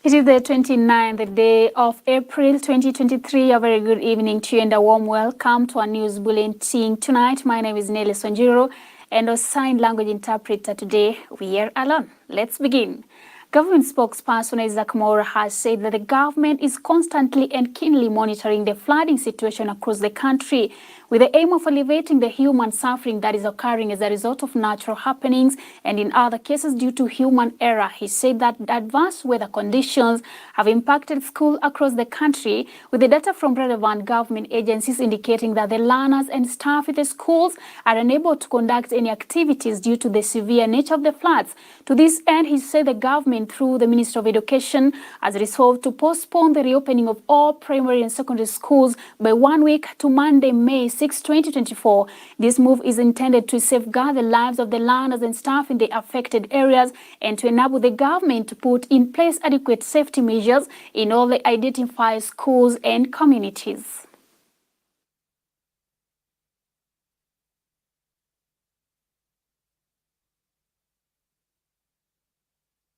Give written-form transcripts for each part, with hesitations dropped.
It is the 29th day of April 2023. A very good evening to you and a warm welcome to our news bulletin tonight. My name is Nelius Wanjiru and our sign language interpreter today. We are alone. Let's begin. Government spokesperson Isaac Mwaura has said that the government is constantly and keenly monitoring the flooding situation across the country with the aim of alleviating the human suffering that is occurring as a result of natural happenings and in other cases due to human error. He said that adverse weather conditions have impacted schools across the country, with the data from relevant government agencies indicating that the learners and staff at the schools are unable to conduct any activities due to the severe nature of the floods. To this end, he said the government, through the Minister of Education, has resolved to postpone the reopening of all primary and secondary schools by 1 week to Monday, May 6, 2024. This move is intended to safeguard the lives of the learners and staff in the affected areas and to enable the government to put in place adequate safety measures in all the identified schools and communities.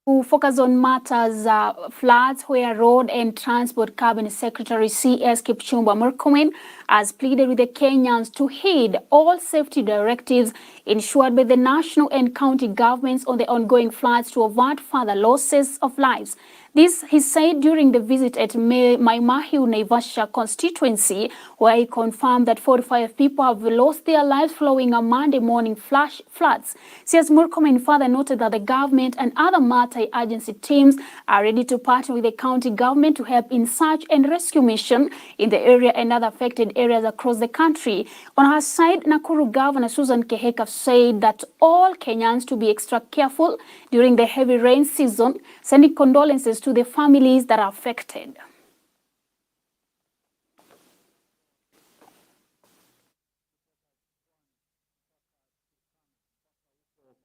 To focus on matters floods, where Road and Transport Cabinet Secretary C.S. Kipchumba Murkomen has pleaded with the Kenyans to heed all safety directives ensured by the national and county governments on the ongoing floods to avert further losses of lives. This he said during the visit at Maimahiu Naivasha constituency, where he confirmed that 45 people have lost their lives following a Monday morning flash floods. C.S. Murkomen further noted that the government and other multi-agency teams are ready to partner with the county government to help in search and rescue mission in the area and other affected areas across the country. On her side, Nakuru Governor Susan Keheka said that all Kenyans to be extra careful during the heavy rain season, sending condolences to the families that are affected.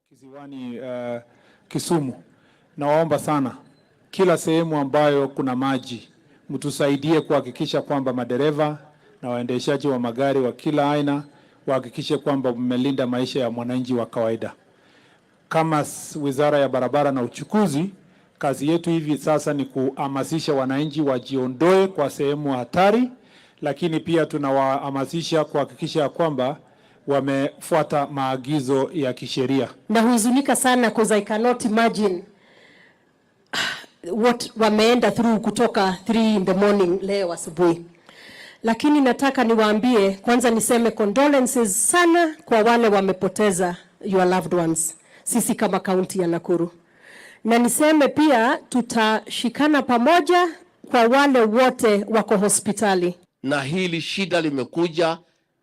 Kiziwani Kisumu, naomba sana kila sehemu ambayo kuna maji mtusaidie kuhakikisha kwamba madereva na waendeshaji wa magari wa kila aina wahakikishe kwamba mmelinda maisha ya mwananchi wa kawaida. Kama Wizara ya Barabara na Uchukuzi, kazi yetu hivi sasa ni kuhamasisha wananchi wajiondoe kwa sehemu hatari, lakini pia tunawahamasisha kuhakikisha kwamba wamefuata maagizo ya kisheria. Nahuzunika sana because I cannot imagine what wameenda through kutoka 3 in the morning leo asubuhi. Lakini nataka niwaambie, kwanza niseme condolences sana kwa wale wamepoteza your loved ones, sisi kama kaunti ya Nakuru. Na niseme pia tutashikana pamoja kwa wale wote wako hospitali. Na hili shida limekuja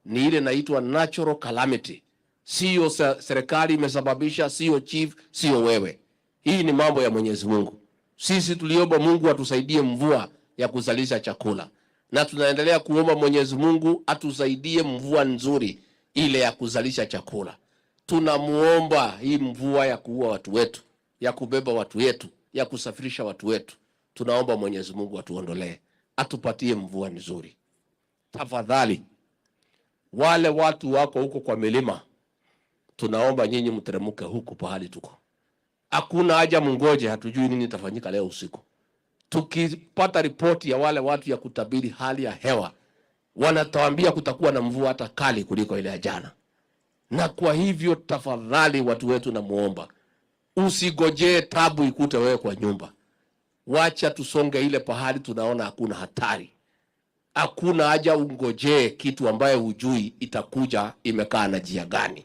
ni ile inaitwa natural calamity. Sio serikali imesababisha, sio chief, sio wewe. Hii ni mambo ya Mwenyezi Mungu. Sisi tuliomba Mungu atusaidie mvua ya kuzalisha chakula. Na tunaendelea kuomba Mwenyezi Mungu atusaidie mvua nzuri ile ya kuzalisha chakula. Tunamuomba hii mvua ya kuua watu wetu ya kubeba watu wetu, ya kusafirisha watu wetu. Tunaomba Mwenyezi Mungu atuondolee, atupatie mvua nzuri. Tafadhali, wale watu wako huko kwa milima, tunaomba nyinyi mteremke huku pahali tuko. Hakuna haja mungoje, hatujui nini itafanyika leo usiku. Tukipata ripoti ya wale watu ya kutabiri hali ya hewa, wanatuambia kutakuwa na mvua hata kali kuliko ile ya jana. Na kwa hivyo tafadhali watu wetu, na muomba, usigojee tabu ikute wewe kwa nyumba. Wacha tusonge ile pahali tunaona hakuna hatari. Hakuna haja ungojee kitu ambaye hujui itakuja imekaa na njia gani.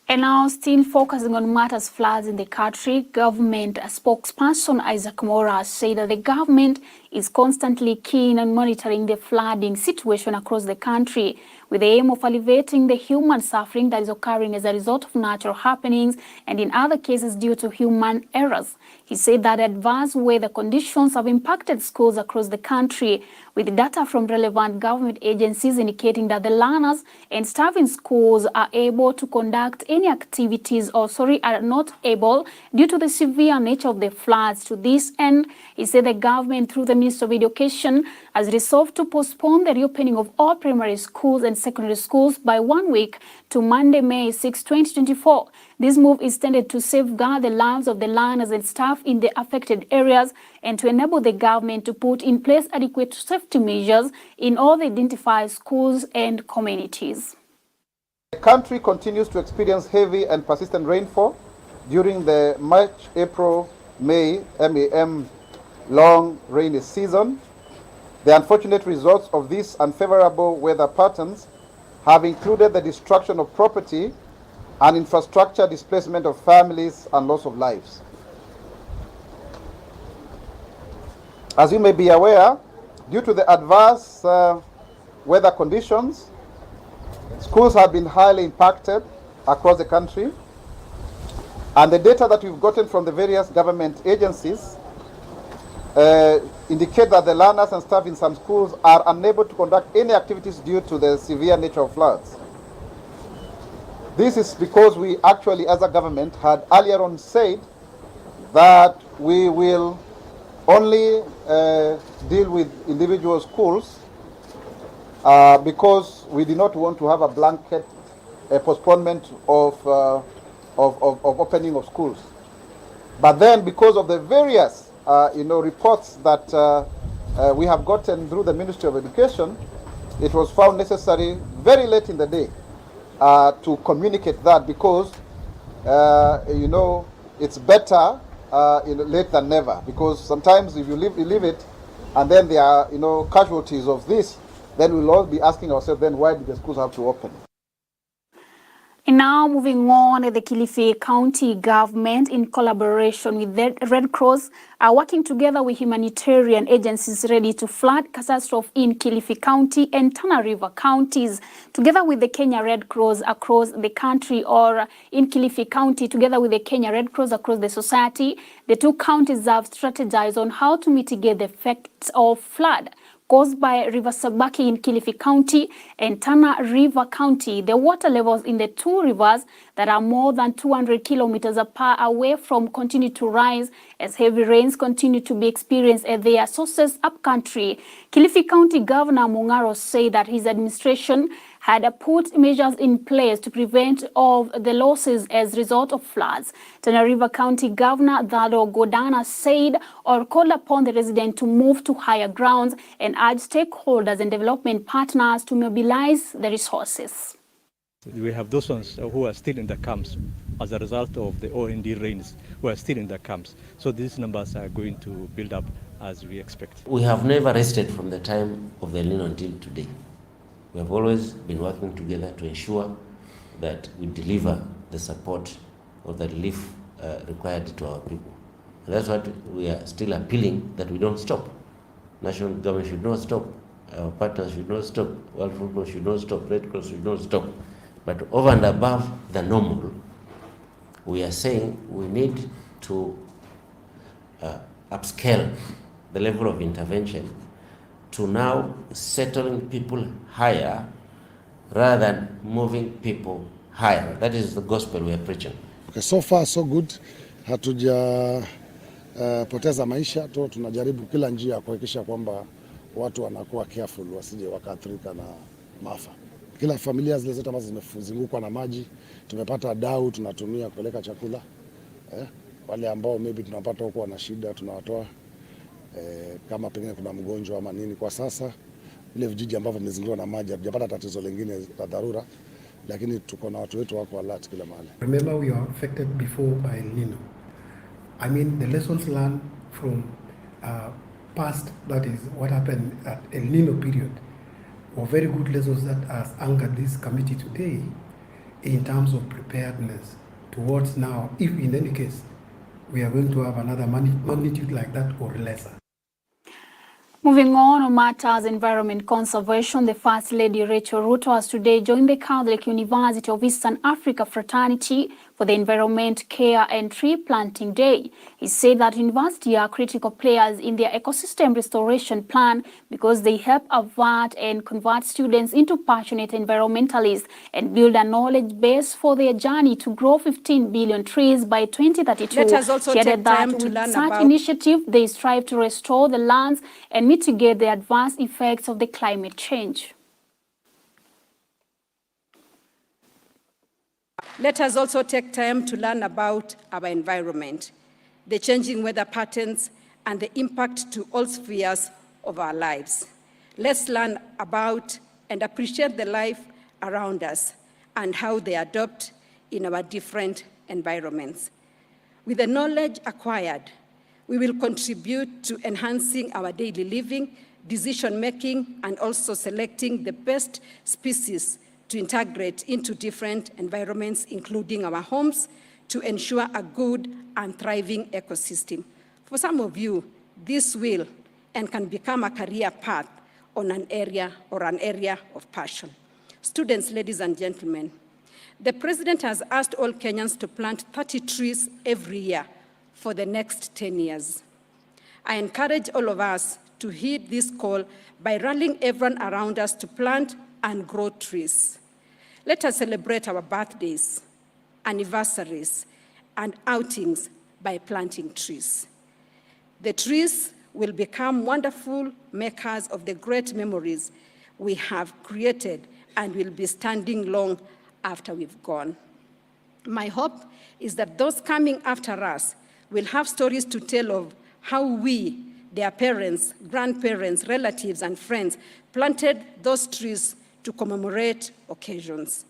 And now, still focusing on matters floods in the country, government spokesperson Isaac Mora said that the government is constantly keen on monitoring the flooding situation across the country with the aim of alleviating the human suffering that is occurring as a result of natural happenings and in other cases due to human errors. He said that adverse weather conditions have impacted schools across the country, with data from relevant government agencies indicating that the learners and staff in schools are able to conduct any activities are not able due to the severe nature of the floods. To this end, he said the government, through the Minister of Education, has resolved to postpone the reopening of all primary schools and secondary schools by 1 week to Monday, May 6, 2024. This move is intended to safeguard the lives of the learners and staff in the affected areas and to enable the government to put in place adequate safety measures in all the identified schools and communities. The country continues to experience heavy and persistent rainfall during the March, April, May, MAM long rainy season. The unfortunate results of these unfavorable weather patterns have included the destruction of property and infrastructure, displacement of families, and loss of lives. As you may be aware, due to the adverse weather conditions, schools have been highly impacted across the country, and the data that we've gotten from the various government agencies indicate that the learners and staff in some schools are unable to conduct any activities due to the severe nature of floods. This is because we actually, as a government, had earlier on said that we will only deal with individual schools because we did not want to have a blanket postponement of opening of schools. But then, because of the various reports that we have gotten through the Ministry of Education, it was found necessary very late in the day to communicate that, because it's better late than never, because sometimes if you leave it and then there are casualties of this, then we'll all be asking ourselves, then why did the schools have to open? And now moving on, the Kilifi County government, in collaboration with the Red Cross, are working together with humanitarian agencies ready to flood catastrophe in Kilifi County and Tana River counties. Together with the Kenya Red Cross across the country, or in Kilifi County, together with the Kenya Red Cross across the society, the two counties have strategized on how to mitigate the effects of flood caused by River Sabaki in Kilifi County and Tana River County. The water levels in the two rivers that are more than 200 kilometers apart away from continue to rise as heavy rains continue to be experienced at their sources upcountry. Kilifi County Governor Mungaro said that his administration had put measures in place to prevent of the losses as a result of floods. Tana River County Governor Dado Godana said or called upon the residents to move to higher grounds and urged stakeholders and development partners to mobilize the resources. We have those ones who are still in the camps as a result of the OND rains, who are still in the camps. So these numbers are going to build up as we expect. We have never rested from the time of the El Nino until today. We have always been working together to ensure that we deliver the support or the relief required to our people. And that's what we are still appealing, that we don't stop. National government should not stop. Our partners should not stop. World Food should not stop. Red Cross should not stop. But over and above the normal, we are saying we need to upscale the level of intervention to now settling people higher rather than moving people higher. That is the gospel we are preaching. Okay, so far so good. hatuja poteza maisha tu, tunajaribu kila njia kuhakikisha kwamba watu wanakuwa careful wasije wakaathirika na maafa. Kila familia zile zote ambazo zimezungukwa na maji tumepata dau, tunatumia kupeleka chakula. Wale ambao maybe tunapata huko wana shida tunawatoa, kama pengine kuna mgonjwa ama nini. Kwa sasa vile vijiji ambavyo vimezingirwa na maji hatujapata tatizo lingine la dharura, lakini tuko na watu wetu wako alert kila mahali. Remember, we are affected before by El Nino. I mean, the lessons learned from past, that is what happened at El Nino period, were very good lessons that has anchored this committee today in terms of preparedness towards now, if in any case we are going to have another magnitude like that or lesser. Moving on matters environment conservation, the First Lady Rachel Ruto has today joined the Catholic University of Eastern Africa Fraternity for the Environment Care and Tree Planting Day. He said that university are critical players in their ecosystem restoration plan because they help avert and convert students into passionate environmentalists and build a knowledge base for their journey to grow 15 billion trees by 2032. Let us also take time to learn about such initiative, they strive to restore the lands and mitigate the adverse effects of the climate change. Let us also take time to learn about our environment, the changing weather patterns, and the impact to all spheres of our lives. Let's learn about and appreciate the life around us and how they adapt in our different environments. With the knowledge acquired, we will contribute to enhancing our daily living, decision-making, and also selecting the best species to integrate into different environments, including our homes, to ensure a good and thriving ecosystem. For some of you, this will and can become a career path on an area of passion. Students, ladies and gentlemen, the President has asked all Kenyans to plant 30 trees every year for the next 10 years. I encourage all of us to heed this call by rallying everyone around us to plant and grow trees. Let us celebrate our birthdays, anniversaries, and outings by planting trees. The trees will become wonderful makers of the great memories we have created and will be standing long after we've gone. My hope is that those coming after us will have stories to tell of how we, their parents, grandparents, relatives, and friends planted those trees to commemorate occasions.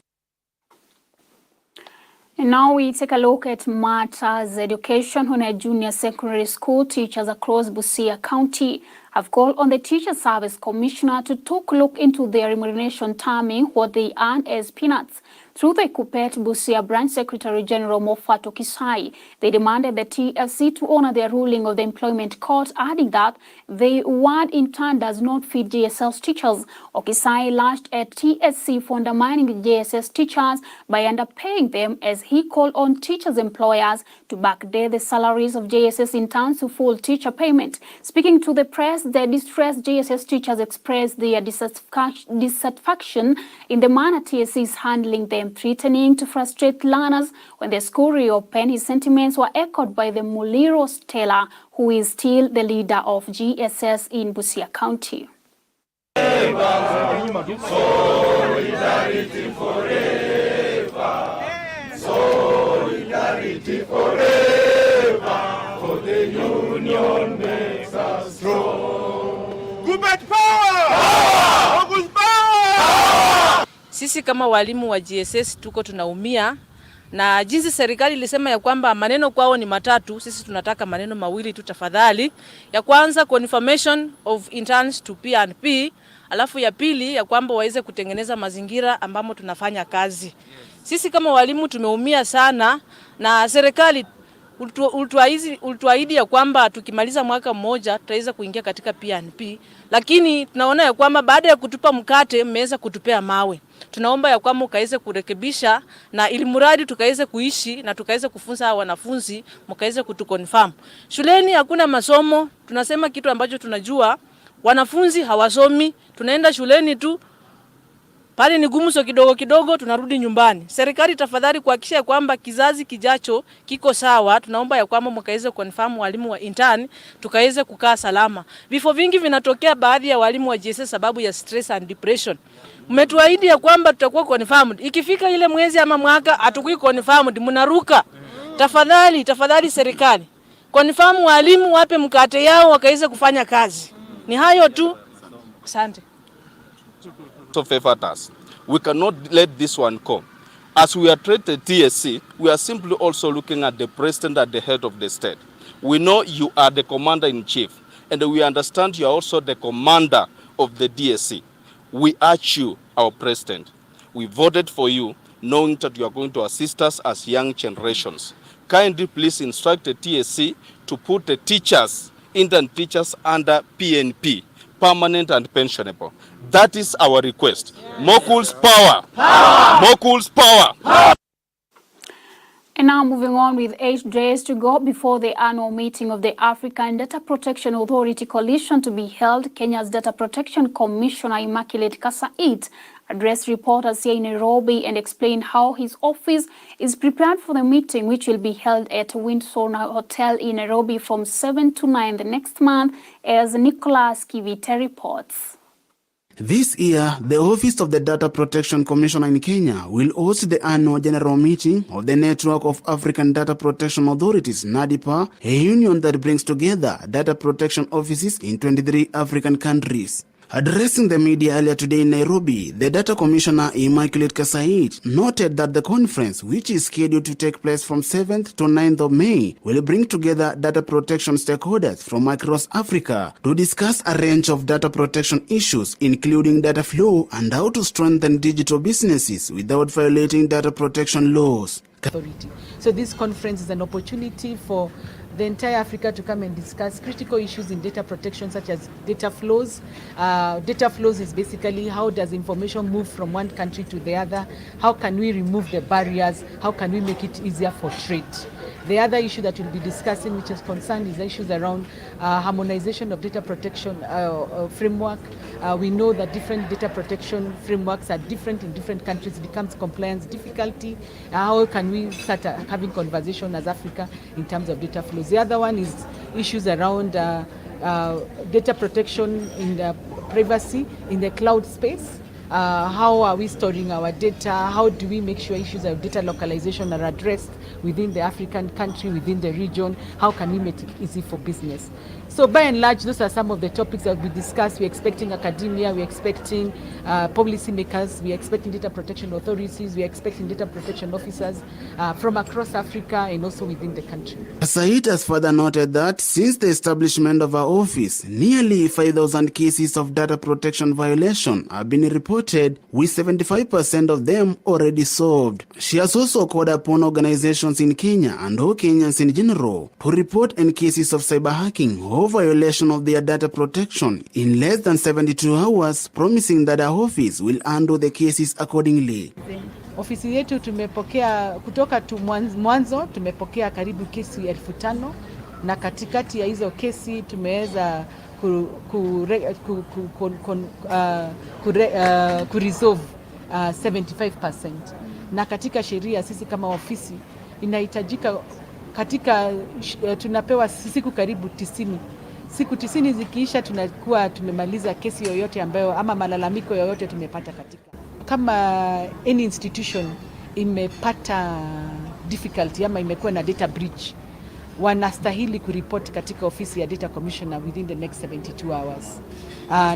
And now we take a look at matters education. When a junior secondary school teachers across Busia County have called on the Teacher Service Commissioner to take a look into their remuneration, terming what they earn as peanuts. Through the Kupet Busia Branch Secretary General Moffat Okisai, they demanded the TFC to honor their ruling of the Employment Court, adding that the award in turn does not fit JSS teachers. Okisai lashed at TSC for undermining the JSS teachers by underpaying them, as he called on teachers' employers to backdate the salaries of JSS interns to full teacher payment. Speaking to the press, the distressed JSS teachers expressed their dissatisfaction in the manner TSC is handling them, threatening to frustrate learners when the school reopened. His sentiments were echoed by the Muliro Stella, who is still the leader of GSS in Busia County. Solidarity forever. Solidarity forever. For the union makes us strong. Good power! Good power! Sisi kama walimu wa GSS tuko tunaumia, na jinsi serikali ilisema ya kwamba maneno kwao ni matatu, sisi tunataka maneno mawili tu tafadhali. Ya kwanza, confirmation of interns to P&P, alafu ya pili ya kwamba waweze kutengeneza mazingira ambamo tunafanya kazi. Sisi kama walimu tumeumia sana, na serikali ulituahidi ya kwamba tukimaliza mwaka mmoja tutaweza kuingia katika P&P, lakini tunaona ya kwamba baada ya kutupa mkate mmeweza kutupea mawe. Tunaomba ya kwamba ukaweze kurekebisha, na ili mradi tukaweze kuishi na tukaweze kufunza wanafunzi, mkaweze kutuconfirm. Shuleni hakuna masomo, tunasema kitu ambacho tunajua, wanafunzi hawasomi, tunaenda shuleni tu Pale ni gumzo kidogo kidogo, tunarudi nyumbani. Serikali tafadhali kuhakikisha kwamba kizazi kijacho kiko sawa. Tunaomba ya kwamba mkaweze confirm walimu wa intern tukaweze kukaa salama. Vifo vingi vinatokea baadhi ya walimu wa JSS sababu ya stress and depression. Mmetuahidi ya kwamba tutakuwa confirmed. Ikifika ile mwezi ama mwaka hatukui confirmed, mnaruka. Tafadhali serikali. Confirm walimu, wape mkate yao wakaweze kufanya kazi. Ni hayo tu. Asante. To favored us. We cannot let this one go. As we are treated TSC, we are simply also looking at the president at the head of the state. We know you are the commander-in-chief, and we understand you are also the commander of the DSC. We urge you, our president. We voted for you, knowing that you are going to assist us as young generations. Kindly please instruct the TSC to put the teachers, intern teachers under PNP, permanent and pensionable. That is our request. Mokul's power. Mokul's power. And now moving on with 8 days to go before the annual meeting of the African Data Protection Authority Coalition to be held, Kenya's Data Protection Commissioner Immaculate Kasait addressed reporters here in Nairobi and explained how his office is prepared for the meeting, which will be held at Windsor Hotel in Nairobi from 7 to 9 the next month, as Nicholas Kivite reports. This year, the Office of the Data Protection Commissioner in Kenya will host the annual general meeting of the Network of African Data Protection Authorities, NADIPA, a union that brings together data protection offices in 23 African countries. Addressing the media earlier today in Nairobi, the Data Commissioner Immaculate Kasait noted that the conference, which is scheduled to take place from 7th to 9th of May, will bring together data protection stakeholders from across Africa to discuss a range of data protection issues, including data flow and how to strengthen digital businesses without violating data protection laws. Authority. So this conference is an opportunity for the entire Africa to come and discuss critical issues in data protection, such as data flows. Data flows is basically how does information move from one country to the other? How can we remove the barriers? How can we make it easier for trade? The other issue that we'll be discussing, which is concerned, is issues around harmonization of data protection framework. We know that different data protection frameworks are different in different countries. It becomes compliance difficulty. How can we start having conversation as Africa in terms of data flows? The other one is issues around data protection in the privacy in the cloud space. How are we storing our data? How do we make sure issues of data localization are addressed within the African country, within the region? How can we make it easy for business? So by and large, those are some of the topics that we discussed. We're expecting academia, we're expecting policy makers, we're expecting data protection authorities, we're expecting data protection officers from across Africa and also within the country. Kasait has further noted that since the establishment of our office, nearly 5,000 cases of data protection violation have been reported, with 75% of them already solved. She has also called upon organizations in Kenya and all Kenyans in general to report any cases of cyber hacking or violation of their data protection in less than 72 hours, promising that our office will handle the cases accordingly. Ofisi yetu tumepokea kutoka mwanzo tumepokea karibu kesi 5,000 na katikati ya hizo kesi tumeweza kuresolve 75%. Na katika sheria sisi kama ofisi inahitajika katika tunapewa siku karibu 90. Siku 90 zikiisha tunakuwa tumemaliza kesi yoyote ambayo ama malalamiko yoyote tumepata katika. Kama any institution imepata difficulty ama imekuwa na data breach, wanastahili kuripoti katika ofisi ya Data Commissioner within the next 72 hours.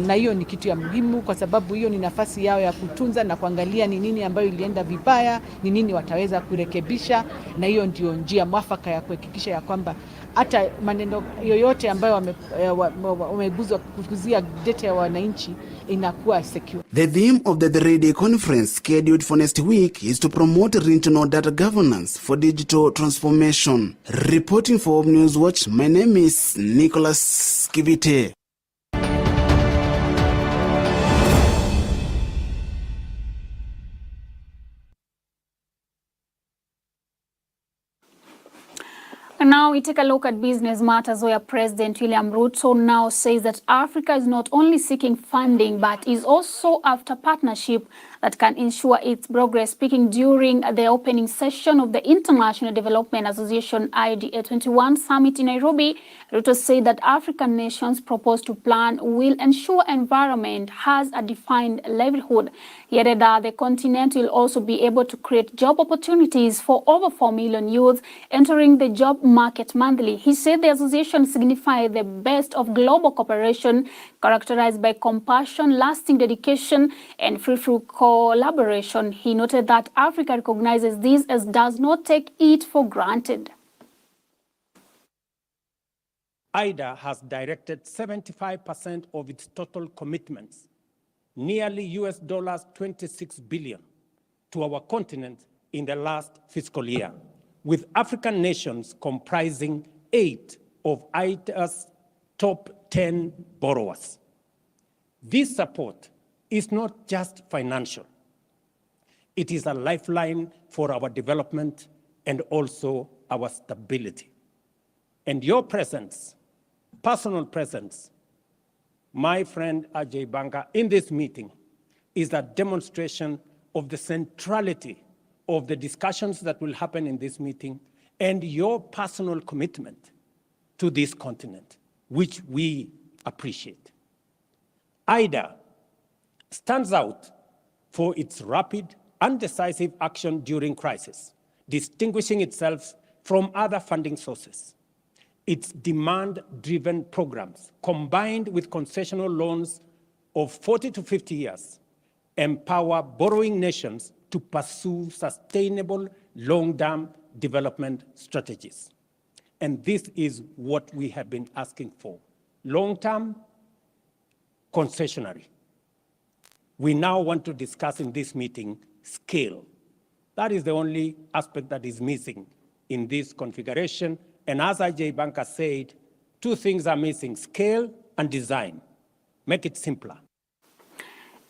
Na hiyo ni kitu ya muhimu kwa sababu hiyo ni nafasi yao ya kutunza na kuangalia ni nini ambayo ilienda vibaya, ni nini wataweza kurekebisha, na hiyo ndio njia mwafaka ya kuhakikisha ya kwamba hata maneno yoyote ambayo wameguzwa kuzia data ya wananchi inakuwa secure. The theme of the 3-day conference scheduled for next week is to promote regional data governance for digital transformation. Reporting for Home News Watch, my name is Nicholas Kivite. And now we take a look at business matters, where President William Ruto now says that Africa is not only seeking funding but is also after partnership that can ensure its progress. Speaking during the opening session of the International Development Association IDA 21 Summit in Nairobi, Ruto said that African nations proposed to plan will ensure environment has a defined livelihood. He added that the continent will also be able to create job opportunities for over 4 million youths entering the job market monthly. He said the association signifies the best of global cooperation, characterized by compassion, lasting dedication, and fruitful collaboration. He noted that Africa recognizes this as does not take it for granted. IDA has directed 75% of its total commitments, nearly US $26 billion, to our continent in the last fiscal year, with African nations comprising 8 of IDA's top 10 borrowers. This support is not just financial. It is a lifeline for our development and also our stability. And your presence, personal presence, my friend Ajay Banga, in this meeting is a demonstration of the centrality of the discussions that will happen in this meeting and your personal commitment to this continent, which we appreciate. IDA stands out for its rapid and decisive action during crisis, distinguishing itself from other funding sources. Its demand-driven programs, combined with concessional loans of 40 to 50 years, empower borrowing nations to pursue sustainable long-term development strategies. And this is what we have been asking for: long-term, concessionary. We now want to discuss in this meeting scale. That is the only aspect that is missing in this configuration. And as Ajay Banka said, 2 things are missing: scale and design. Make it simpler.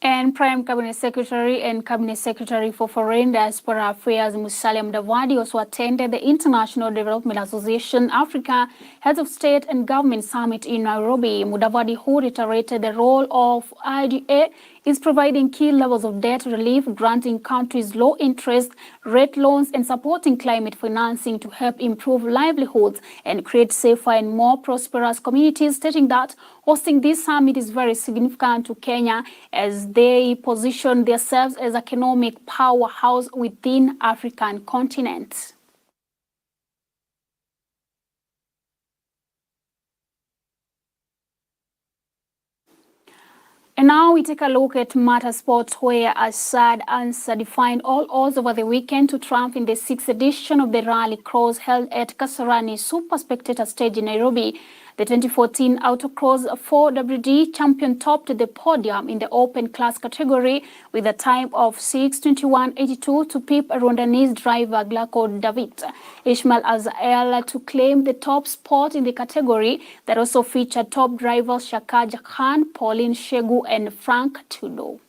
And Prime Cabinet Secretary and Cabinet Secretary for Foreign Diaspora Affairs Musalia Mudavadi also attended the International Development Association Africa Heads of State and Government Summit in Nairobi. Mudavadi, who reiterated the role of IDA is providing key levels of debt relief, granting countries low interest rate loans, and supporting climate financing to help improve livelihoods and create safer and more prosperous communities, stating that hosting this summit is very significant to Kenya as they position themselves as economic powerhouse within African continent. And now we take a look at Matter Sports, where a sad answer defined all odds over the weekend to triumph in the 6th edition of the Rally Cross held at Kasarani Super Spectator Stage in Nairobi. The 2014 Autocross 4WD champion topped the podium in the open class category with a time of 6:21.82 to pip Rwandanese driver Glako David. Ishmael Azael to claim the top spot in the category that also featured top drivers Shaka Khan, Pauline Shegu, and Frank Tudo.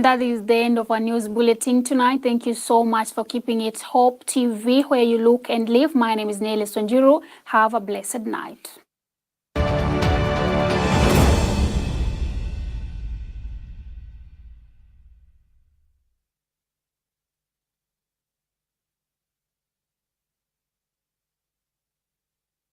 That is the end of our news bulletin tonight. Thank you so much for keeping it Hope TV, where you look and live. My name is Nelius Wanjiru. Have a blessed night.